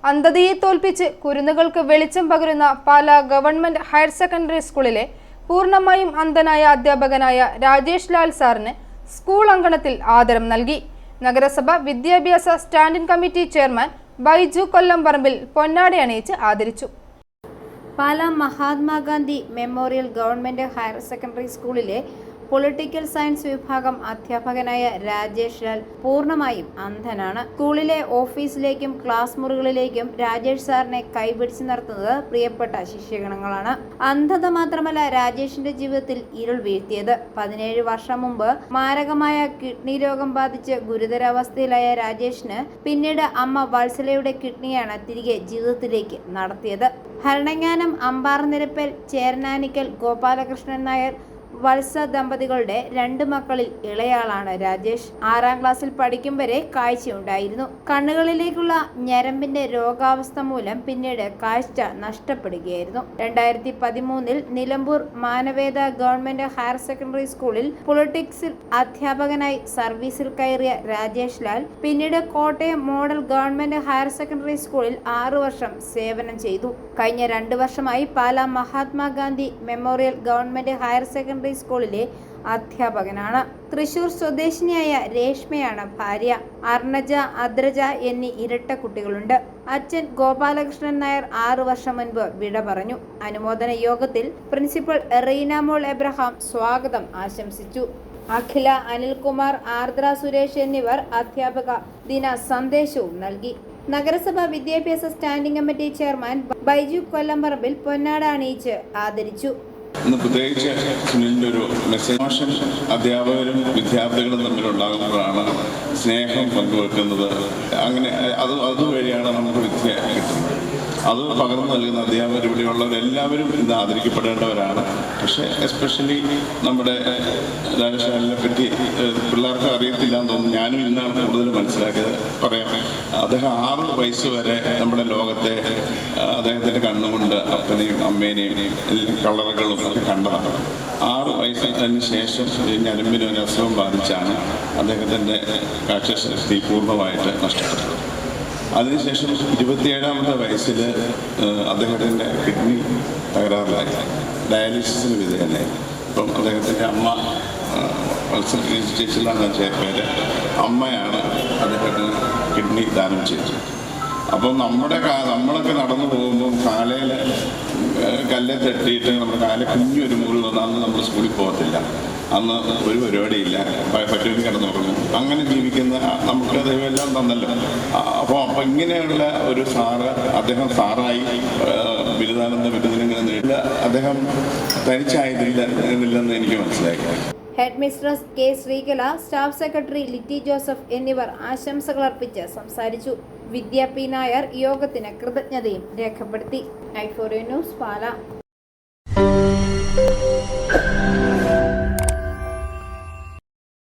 അന്ധതയെ തോൽപ്പിച്ച് കുരുന്നുകൾക്ക് വെളിച്ചം പകരുന്ന പാലാ ഗവൺമെന്റ് ഹയർ സെക്കൻഡറി സ്കൂളിലെ പൂർണ്ണമായും അന്ധനായ അധ്യാപകനായ രാജേഷ് ലാൽ സാറിന് സ്കൂൾ അങ്കണത്തിൽ ആദരം നൽകി. നഗരസഭ വിദ്യാഭ്യാസ standing committee chairman Baiju Kollamparambil പൊന്നാട അണിയിച്ച് ആദരിച്ചു. Pala Mahatma Gandhi memorial government higher secondary സ്കൂളിലെ പൊളിറ്റിക്കൽ സയൻസ് വിഭാഗം അധ്യാപകനായ രാജേഷ് ലാൽ പൂർണ്ണമായും അന്ധനാണ്. സ്കൂളിലെ ഓഫീസിലേക്കും ക്ലാസ് മുറികളിലേക്കും രാജേഷ് സാറിനെ കൈപിടിച്ച് നടത്തുന്നത് പ്രിയപ്പെട്ട ശിഷ്യഗണങ്ങളാണ്. അന്ധത മാത്രമല്ല രാജേഷിന്റെ ജീവിതത്തിൽ ഇരുൾ വീഴ്ത്തിയത്. 17 വർഷം മുമ്പ് മാരകമായ കിഡ്നി രോഗം ബാധിച്ച് ഗുരുതരാവസ്ഥയിലായ രാജേഷിന് പിന്നീട് അമ്മ വത്സലയുടെ കിഡ്നിയാണ് തിരികെ ജീവിതത്തിലേക്ക് നടത്തിയത്. ഭരണങ്ങാനം അമ്പാർനിരപ്പൽ ചേരനാനിക്കൽ ഗോപാലകൃഷ്ണൻ നായർ വത്സ ദമ്പതികളുടെ 2 മക്കളിൽ ഇളയാളാണ് രാജേഷ്. 6ാം ക്ലാസ്സിൽ പഠിക്കും വരെ കാഴ്ചയുണ്ടായിരുന്നു. കണ്ണുകളിലേക്കുള്ള ഞരമ്പിന്റെ രോഗാവസ്ഥ മൂലം പിന്നീട് കാഴ്ച നഷ്ടപ്പെടുകയായിരുന്നു. 2013 Nilambur Manaveda government higher secondary സ്കൂളിൽ പൊളിറ്റിക്സിൽ അധ്യാപകനായി സർവീസിൽ കയറിയ രാജേഷ് ലാൽ പിന്നീട് Kottayam model government higher secondary സ്കൂളിൽ 6 വർഷം സേവനം ചെയ്തു. കഴിഞ്ഞ 2 വർഷമായി Pala Mahatma Gandhi memorial government higher secondary സ്കൂളിലെ അധ്യാപകനാണ്. തൃശൂർ സ്വദേശിനിയായ രേഷ്മയാണ് ഭാര്യ. അർണജ, അദ്രജ എന്നീ ഇരട്ട കുട്ടികളുണ്ട്. അച്ഛൻ ഗോപാലകൃഷ്ണൻ നായർ 6 വർഷം മുൻപ് വിട പറഞ്ഞു. അനുമോദന യോഗത്തിൽ പ്രിൻസിപ്പൽ റീനാമോൾ എബ്രഹാം സ്വാഗതം ആശംസിച്ചു. അഖില, അനിൽകുമാർ, ആർദ്ര സുരേഷ് എന്നിവർ അധ്യാപക ദിന സന്ദേശവും നൽകി. നഗരസഭ വിദ്യാഭ്യാസ standing committee chairman Baiju Kollamparambil പൊന്നാട അണിയിച്ച് ആദരിച്ചു. ഇന്ന് പ്രത്യേകിച്ച് സുനിലിൻ്റെ ഒരു മെസ്സേജ് അധ്യാപകരും വിദ്യാർത്ഥികളും തമ്മിലുണ്ടാകുമ്പോഴാണ് സ്നേഹം പങ്കുവെക്കുന്നത്. അങ്ങനെ അതുവഴിയാണ് നമുക്ക് വിദ്യ കിട്ടുന്നത്. അത് പകർന്നു നൽകുന്ന അധ്യാപകർ ഇവിടെയുള്ളവരെല്ലാവരും ഇന്ന് ആദരിക്കപ്പെടേണ്ടവരാണ്. പക്ഷേ എസ്പെഷ്യലി നമ്മുടെ രാജേഷിനെ പറ്റി പിള്ളേർക്ക് അറിയത്തില്ല എന്ന് തോന്നുന്നു. ഞാനും ഇന്നാണ് കൂടുതൽ മനസ്സിലാക്കിയത്. പറയാം, അദ്ദേഹം 6 വയസ്സ് വരെ നമ്മുടെ ലോകത്തെ അദ്ദേഹത്തിൻ്റെ കണ്ണുകൊണ്ട് അപ്പനെയും അമ്മേനെയും കളറുകളും ഒക്കെ കണ്ടതാണ്. 6 വയസ്സിന് ശേഷം ഞരമ്പിന് ഒരു അസുഖം ബാധിച്ചാണ് അദ്ദേഹത്തിൻ്റെ കാഴ്ചശക്തി പൂർണ്ണമായിട്ട് നഷ്ടപ്പെട്ടത്. അതിനുശേഷം 27ാമത്തെ വയസ്സിൽ അദ്ദേഹത്തിൻ്റെ കിഡ്നി തകരാറിലായി, ഡയാലിസിസിന് വിധേയനായി. അപ്പം അദ്ദേഹത്തിൻ്റെ അമ്മ വത്സല ചേച്ചിലാണ് പേര്. അമ്മയാണ് അദ്ദേഹത്തിന് കിഡ്നി ദാനം ചെയ്തത്. അപ്പം നമ്മളൊക്കെ നടന്നു പോകുമ്പം കാലയിൽ കല്ലെ തട്ടിയിട്ട് നമ്മുടെ കാലിൽ കുഞ്ഞൊരു മുറിവ് വന്നാൽ അന്ന് നമ്മൾ സ്കൂളിൽ പോകത്തില്ല. അന്ന് ഒരു പരിപാടിയില്ല, പറ്റുമെങ്കിൽ കിടന്നുറങ്ങും. അങ്ങനെ ജീവിക്കുന്ന നമുക്ക് ദൈവമെല്ലാം തന്നല്ലോ. അപ്പോൾ ഇങ്ങനെയുള്ള ഒരു സാറ്, അദ്ദേഹം സാറായി ബിരുദാനന്ദ ബിരുദനിങ്ങനെ നേടില്ല. അദ്ദേഹം തനിച്ചായിരുന്നില്ലെന്ന് എനിക്ക് മനസ്സിലായി. Head mistress K Sreekala, staff secretary Litty Joseph എന്നിവർ ആശംസകൾ അർപ്പിച്ച് സംസാരിച്ചു. വിദ്യ പി നായർ യോഗത്തിന് കൃതജ്ഞതയും രേഖപ്പെടുത്തി. ഐഫോറിയ ന്യൂസ്, പാലാ.